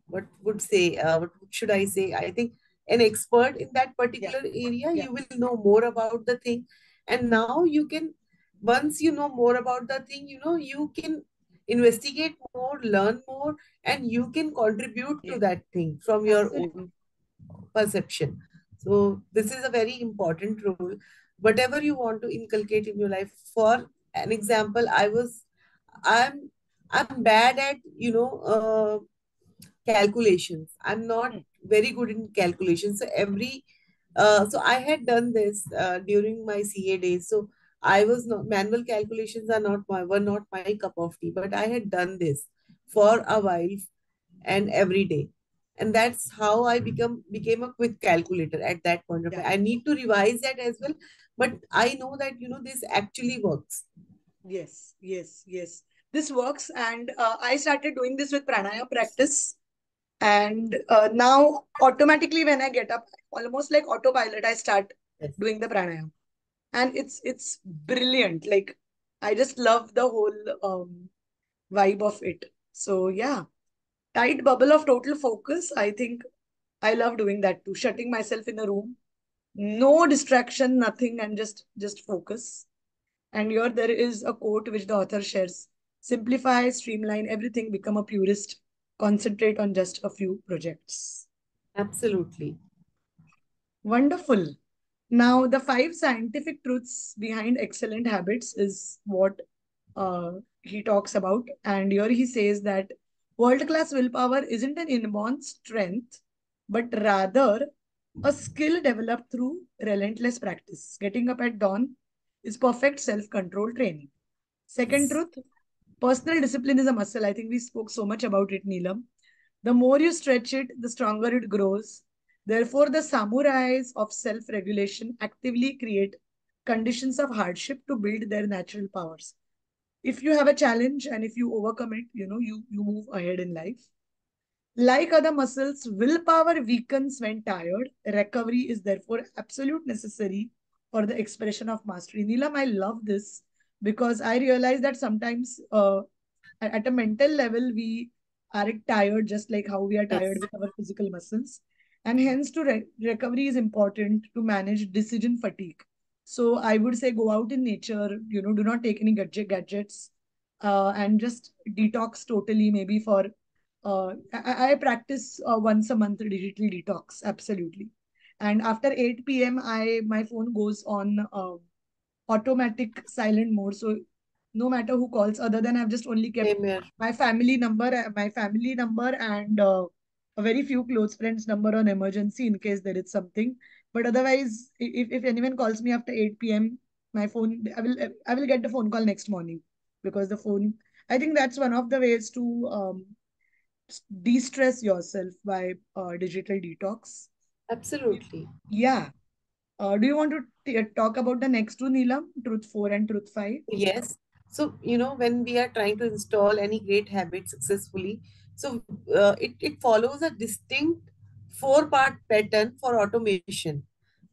what would say, what should I say? I think an expert in that Yeah. particular area, Yeah. you will know more about the thing. And now you can, once you know more about the thing, you can investigate more, learn more, and you can contribute Yeah. to that thing from your Absolutely. own perception. So this is a very important rule. Whatever you want to inculcate in your life. For an example, I'm I'm bad at calculations. I'm not Hmm. very good in calculations. So I had done this during my CA days. So I was not manual calculations are not my were not my cup of tea. But I had done this for a while and every day, and that's how I became a quick calculator at that point of Yeah. time. I need to revise that as well, but I know that this actually works. Yes, yes, yes. This works. And I started doing this with pranayama practice. And now, automatically, when I get up, almost like autopilot, I start Yes. doing the pranayama. And it's brilliant. Like, I just love the whole vibe of it. So, yeah, tight bubble of total focus. I think I love doing that too. Shutting myself in a room, no distraction, nothing, and just focus. And here there is a quote which the author shares: simplify, streamline everything, become a purist, concentrate on just a few projects. Absolutely. Wonderful. Now, the 5 scientific truths behind excellent habits is what he talks about. And here he says that World class willpower isn't an inborn strength, but rather a skill developed through relentless practice. Getting up at dawn is perfect self control training. Second Yes. truth, personal discipline is a muscle. I think we spoke so much about it, Neelam. The more you stretch it, the stronger it grows. Therefore, the samurais of self regulation actively create conditions of hardship to build their natural powers. If you have a challenge and if you overcome it, you move ahead in life. Like other muscles, willpower weakens when tired. Recovery is therefore absolute necessary for the expression of mastery. Neelam, I love this because I realize that sometimes at a mental level, we are tired just like how we are tired Yes. with our physical muscles. And hence, recovery is important to manage decision fatigue. So I would say go out in nature, do not take any gadgets and just detox totally, maybe for I practice once a month digital detox, absolutely. And after 8 p.m., my phone goes on automatic silent mode. So no matter who calls, other than I've just only kept Same here. my family number, and a very few close friends number on emergency in case there is something. But otherwise, if anyone calls me after 8 p.m., my phone, I will get the phone call next morning because the phone. I think that's one of the ways to de-stress yourself by digital detox. Absolutely. Yeah. Do you want to talk about the next two, Neelam? Truth 4 and Truth 5? Yes. So, when we are trying to install any great habit successfully, so it follows a distinct four-part pattern for automation.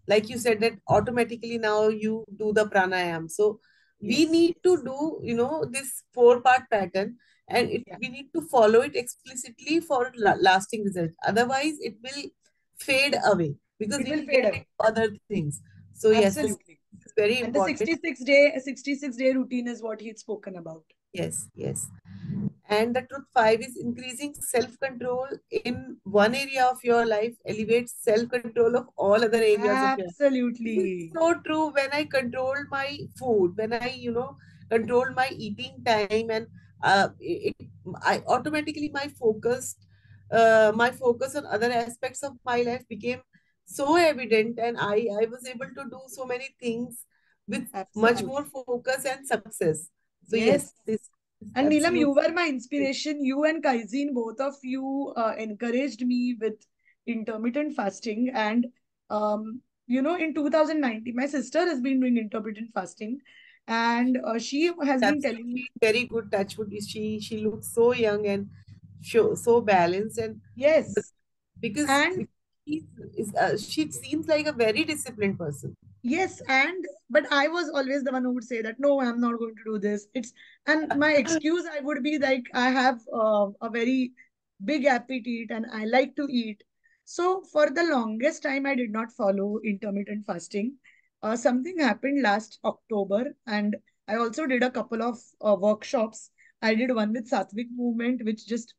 Like you said, that automatically now you do the pranayam. So we Yes. need to do, this four-part pattern, and Yeah. we need to follow it explicitly for lasting results. Otherwise, it will fade away because It we will will fade get away. into other things. So yes, this Absolutely. is very And the important. 66-day routine is what he'd spoken about. Yes, yes. And the truth five is increasing self control in one area of your life elevates self control of all other areas of your life. This is Absolutely. so true. When I control my food, when I, control my eating time, and I automatically my focus on other aspects of my life became so evident, and I was able to do so many things with much more Absolutely. focus and success. So yes, Yes. this is And Neelam, you absolutely were my great. inspiration. You and Kaizin, both of you encouraged me with intermittent fasting. And, in 2019, my sister has been doing intermittent fasting. And she has been telling Absolutely me, very good touch wood. She looks so young and so balanced, and but yes. because And she seems like a very disciplined person. yes, and but I was always the one who would say that no, I'm not going to do this. And my excuse I would be like I have a very big appetite and I like to eat. So for the longest time, I did not follow intermittent fasting. Something happened last October, and I also did a couple of workshops. I did one with Sattvic movement, which just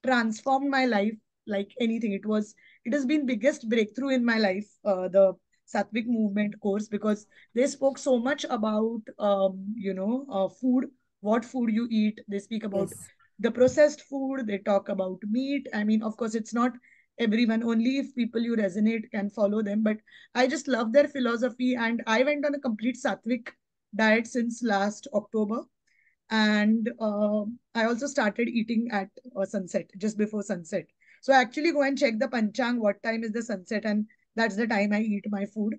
transformed my life like anything. It has been biggest breakthrough in my life. The Sattvic movement course, because they spoke so much about food, what food you eat. They speak about Yes, the processed food. They talk about meat. I mean, of course, it's not everyone. Only if people you resonate can follow them. But I just love their philosophy, and I went on a complete Sattvic diet since last October. And I also started eating at sunset, just before sunset. So I actually go and check the panchang, what time is the sunset, and that's the time I eat my food.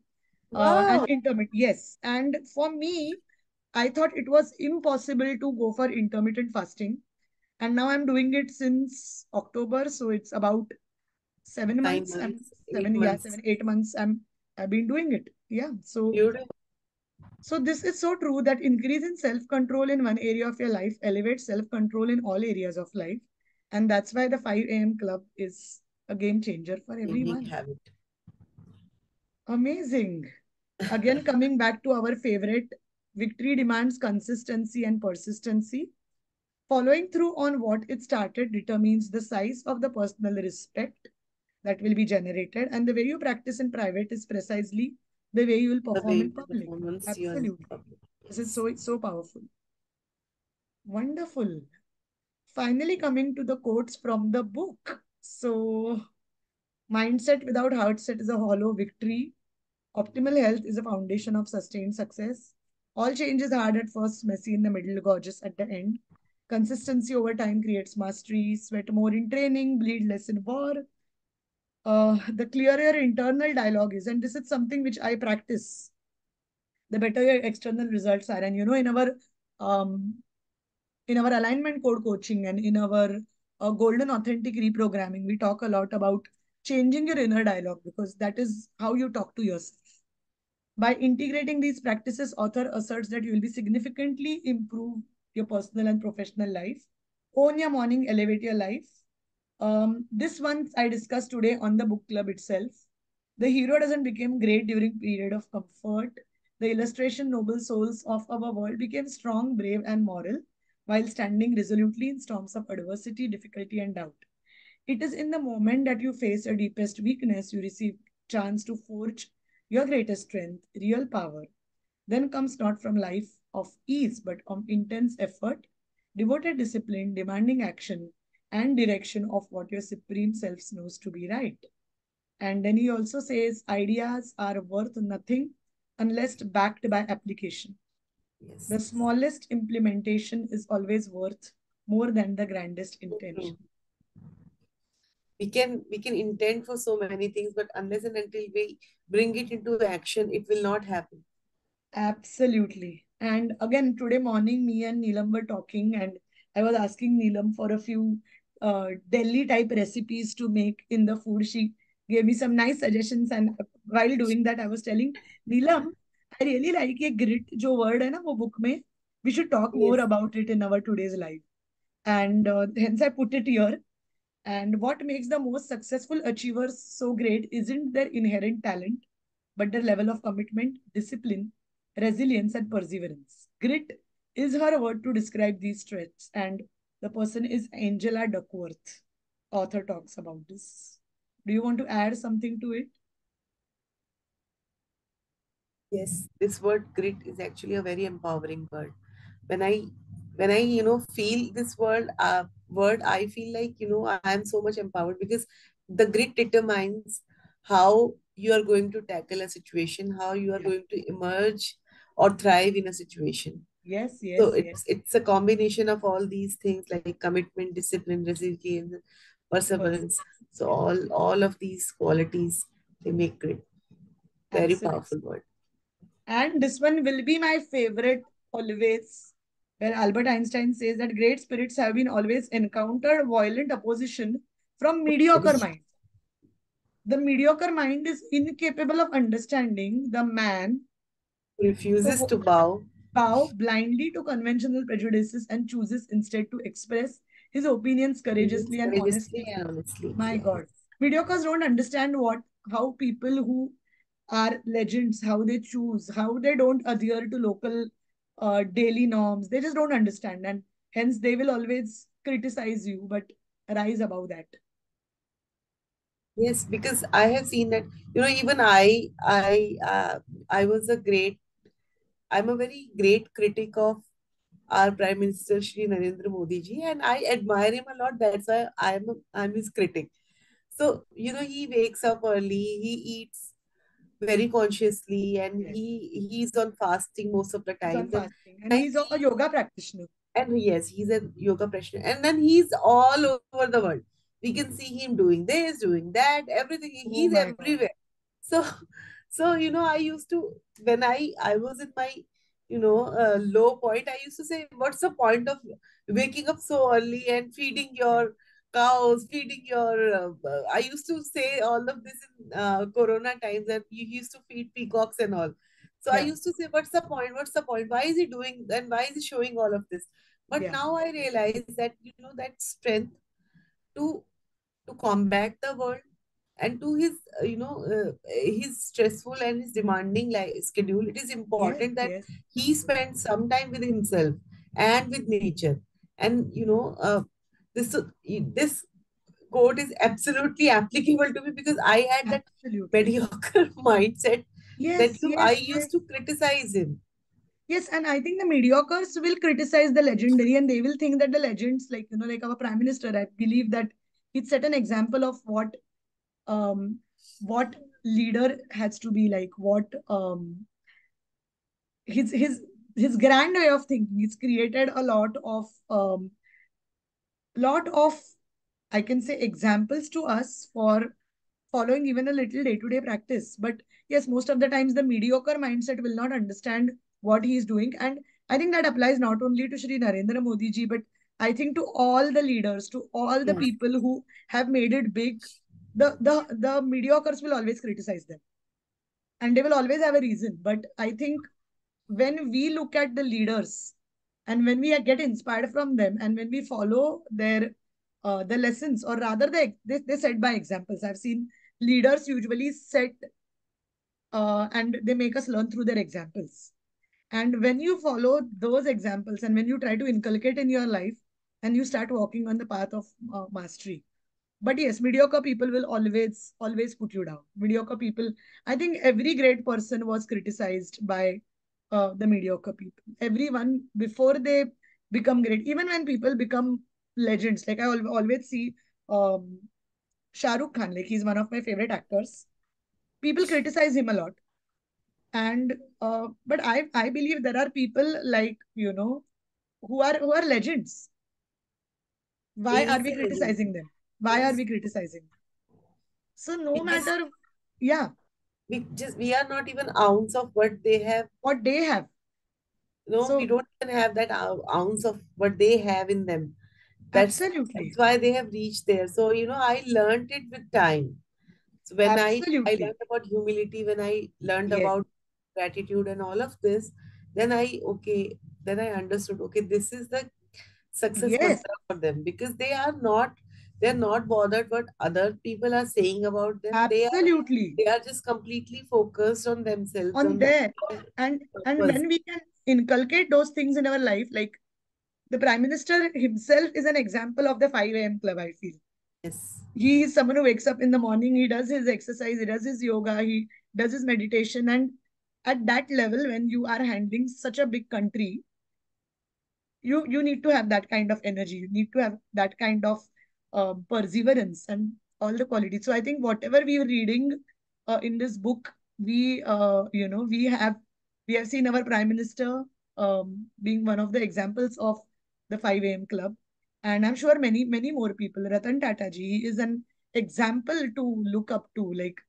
And wow, intermittent, yes. And for me, I thought it was impossible to go for intermittent fasting. And now I'm doing it since October. So it's about 7 months. 9 months, eight Yeah, months. 7, 8 months. I've been doing it. Yeah. Beautiful. So this is so true that increase in self-control in one area of your life elevates self-control in all areas of life. And that's why the 5 a.m. club is a game changer for Unique everyone. habit. Amazing. Again, coming back to our favorite, victory demands consistency and persistency. Following through on what it started determines the size of the personal respect that will be generated. And the way you practice in private is precisely the way you will The perform way in public. performance you are in Absolutely. public. This is Yes. so powerful. Wonderful. finally coming to the quotes from the book. So, mindset without heart set is a hollow victory. Optimal health is a foundation of sustained success. All change is hard at first, messy in the middle, gorgeous at the end. Consistency over time creates mastery. Sweat more in training, bleed less in war. The clearer your internal dialogue is, and this is something which I practice, the better your external results are. And um, in our alignment code coaching and in our golden authentic reprogramming, we talk a lot about changing your inner dialogue because that is how you talk to yourself. By integrating these practices, author asserts that you will be significantly improve your personal and professional life. Own your morning, elevate your life. This one I discussed today on the book club itself. The hero doesn't become great during period of comfort. The illustration noble souls of our world became strong, brave, and moral while standing resolutely in storms of adversity, difficulty, and doubt. It is in the moment that you face your deepest weakness, you receive chance to forge your greatest strength, real power. Then comes not from life of ease, but from intense effort, devoted discipline, demanding action, and direction of what your supreme self knows to be right. And then he also says ideas are worth nothing unless backed by application. Yes. The smallest implementation is always worth more than the grandest So intention. true. We can intend for so many things, but unless and until we bring it into action, it will not happen. Absolutely. And again, today morning, me and Neelam were talking, and I was asking Neelam for a few Delhi type recipes to make in the food. She gave me some nice suggestions, and while doing that, I was telling Neelam, I really like a grit जो word है ना वो book में. We should talk more Yes. about it in our today's life. And hence I put it here. And what makes the most successful achievers so great isn't their inherent talent, but their level of commitment, discipline, resilience, and perseverance. Grit is her word to describe these traits, and the person is Angela Duckworth. Author talks about this. Do you want to add something to it? Yes, this word grit is actually a very empowering word. When I when I feel this word, I feel like I am so much empowered because the grit determines how you are going to tackle a situation, how you are Yeah. going to emerge or thrive in a situation. Yes, So yes, yes. it's a combination of all these things like commitment, discipline, resilience, perseverance. Perseverance. So Yeah. all of these qualities, they make grit. Very Absolutely. powerful word. And this one will be my favorite always, where Albert Einstein says that great spirits have been always encountered violent opposition from mediocre Yes. mind. The mediocre mind is incapable of understanding the man Refuses who to bow. bow blindly to conventional prejudices and chooses instead to express his opinions Opinions courageously and courageously honestly. and honestly. My Yes. God. Mediocres don't understand how people who are legends, how they choose, how they don't adhere to local daily norms. They just don't understand. And hence they will always criticize you, but rise above that. Yes, because I have seen that, even I was a great, I'm a very great critic of our Prime Minister Shri Narendra Modi ji, and I admire him a lot. That's why I'm his critic. So, he wakes up early, he eats very consciously, and Yes. he's on fasting most of the He's on times. And fasting. And he's a yoga practitioner. yes, he's a yoga practitioner, and then he's all over the world. We can see him doing this, doing that, everything. Oh He's my God. everywhere. So, so I used to, when I was in my low point, I used to say, what's the point of waking up so early and feeding Yeah. your cows, feeding your I used to say all of this in corona times, that you used to feed peacocks and all. So I Yeah. used to say, what's the point? What's the point? Why is he doing and why is he showing all of this? But Yeah. now I realize that that strength to combat the world, and to his his stressful and his demanding schedule, it is Yes. important that Yes. he spends some time with himself and with nature. And this this quote is absolutely applicable to me because I had that Absolutely. mediocre mindset that Yes. I Yes. used Yes. to criticize him. Yes, and I think the mediocres will criticize the legendary and they will think that the legends, like, like our prime minister, I believe that it set an example of um what leader has to be like, what his his his grand way of thinking. It's created a lot of, I can say, examples to us for following even a little day-to-day practice. But yes, most of the times the mediocre mindset will not understand what he is doing. And I think that applies not only to Shri Narendra Modi ji, but I think to all the leaders, to all the Yes. people who have made it big. The mediocres will always criticize them. And they will always have a reason. But I think when we look at the leaders and when we get inspired from them and when we follow their the lessons, or rather they set by examples. I've seen leaders usually set and they make us learn through their examples. And when you follow those examples and when you try to inculcate in your life and you start walking on the path of mastery. But yes, mediocre people will always put you down. Mediocre people, I think every great person was criticized by the mediocre people. Everyone before they become great, even when people become legends. Like I always see um, Shah Rukh Khan, like he's one of my favorite actors. People criticize him a lot, and but I believe there are people like who are legends. Why He are is we a legend. criticizing them? Why are Yes. we criticizing them? So no Because matter, yeah, we are not even ounce of what they have. what they have. No, we So don't even have that ounce of what they have in them. That's absolutely, why they have reached there. So, I learned it with time. So when I absolutely, learned about humility, when I learned yes, about gratitude and all of this, then I understood, okay, this is the success yes, mantra for them, because they're not bothered what other people are saying about them. absolutely They are just completely focused on themselves, on on there. their And purpose. when we can inculcate those things in our life, like the prime minister himself is an example of the 5 a.m. club, I feel. Yes. He is someone who wakes up in the morning, he does his exercise, he does his yoga, he does his meditation. And at that level, when you are handling such a big country, you need to have that kind of energy, you need to have that kind of perseverance and all the qualities. So I think whatever we are reading in this book, we have seen our prime minister being one of the examples of the 5 a.m. club. And I'm sure many more people. Ratan Tata ji is an example to look up to, like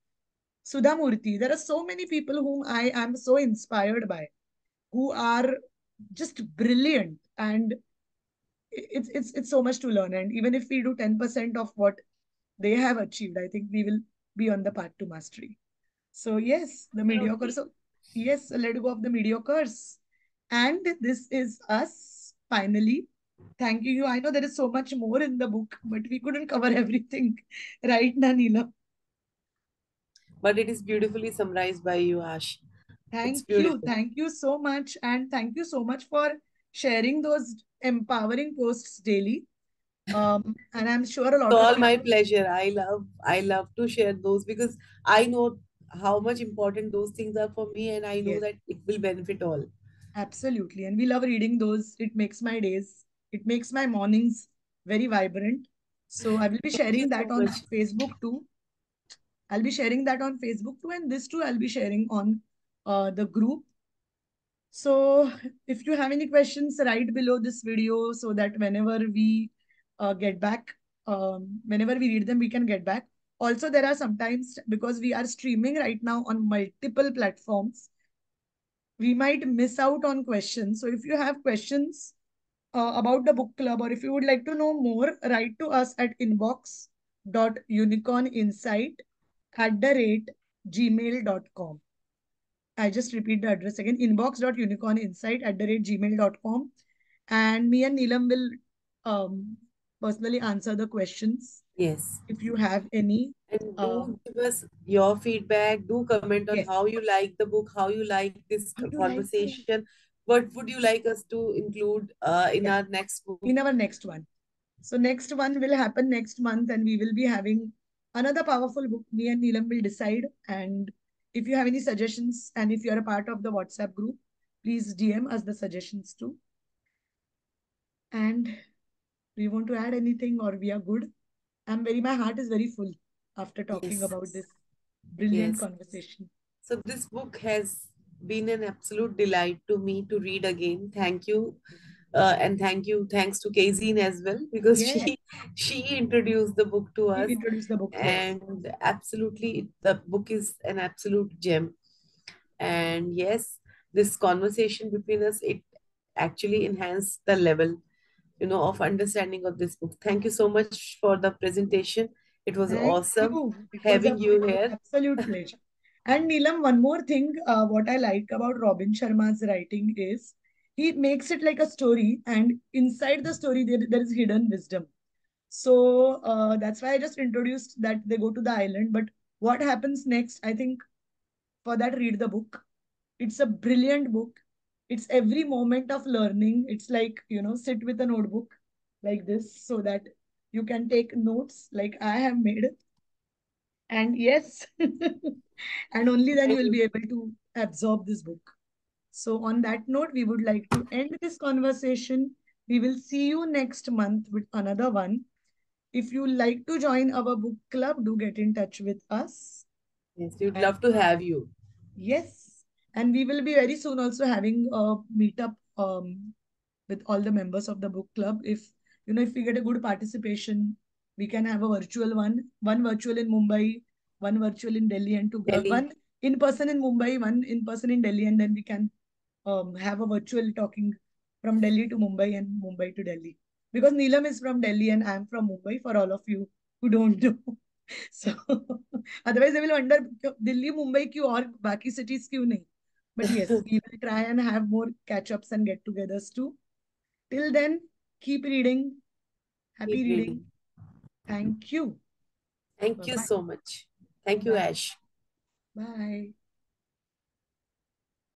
Sudha Murthy. There are so many people whom I am so inspired by, who are just brilliant. And it's so much to learn. And even if we do 10% of what they have achieved, I think we will be on the path to mastery. So yes, the mediocre. Absolutely. So yes, let go of the mediocres. And this is us finally. Thank you. I know there is so much more in the book, but we couldn't cover everything. Right, Nanila? But it is beautifully summarized by you, Ash. It's Thank you. beautiful. Thank you so much. And thank you so much for sharing those empowering posts daily. And I'm sure a lot of All my people, pleasure. I love to share those, because I know how much important those things are for me, and I know yes, that it will benefit all. absolutely. And we love reading those. It makes my days, it makes my mornings very vibrant. So I will be Thank you sharing that so on much. Facebook too. I'll be sharing that on Facebook too. And this too, I'll be sharing on the group. So if you have any questions, write below this video so that whenever we get back, whenever we read them, we can get back. Also, there are sometimes, because we are streaming right now on multiple platforms, we might miss out on questions. So if you have questions about the book club, or if you would like to know more, write to us at inbox.unicorninsight@gmail.com. I just repeat the address again, inbox.unicorninsight@gmail.com. And me and Neelam will personally answer the questions Yes. if you have any. And Um, do give us your feedback. Do comment on yes. how you like the book, how you like this How you like to, conversation. What would you like us to include in yeah, our next book? in our next one. So next one will happen next month, and we will be having another powerful book. Me and Neelam will decide. And if you have any suggestions, and if you are a part of the WhatsApp group, Please DM us the suggestions too. And do you want to add anything, or we are good? My heart is very full after talking Yes, about this brilliant yes. conversation. So this book has been an absolute delight to me to read again. Thank you. And thanks to Kazine as well, because Yes, she introduced the book to you us, introduced the book to us. and absolutely the book is an absolute gem. And yes, this conversation between us, it actually enhanced the level, of understanding of this book. Thank you so much for the presentation. It was Thank awesome you. having you It was here. absolute pleasure. And Neelam, one more thing, what I like about Robin Sharma's writing is he makes it like a story, and inside the story there is hidden wisdom. So that's why I just introduced that they go to the island. But what happens next? I think for that, read the book. It's a brilliant book. It's every moment of learning. It's like, sit with a notebook like this so that you can take notes like I have made. And yes, and only then you will And be able to absorb this book. So, on that note, we would like to end this conversation. We will see you next month with another one. If you like to join our book club, do get in touch with us. yes, we'd And love to have you. yes, and we will be very soon also having a meetup with all the members of the book club. If we get a good participation, we can have a virtual one virtual in Mumbai, one virtual in Delhi, and Delhi. one in person in Mumbai, one in person in Delhi, and then we can have a virtual talking from Delhi to Mumbai and Mumbai to Delhi. Because Neelam is from Delhi and I'm from Mumbai, for all of you who don't know. So otherwise they will wonder Delhi, Mumbai क्यों और बाकी cities क्यों नहीं. But yes, we will try and have more catch-ups and get-togethers too. Till then, keep reading. Happy Keep reading. reading. Thank you. Thank you Bye-bye. so much. Thank you, Bye. Ash. Bye.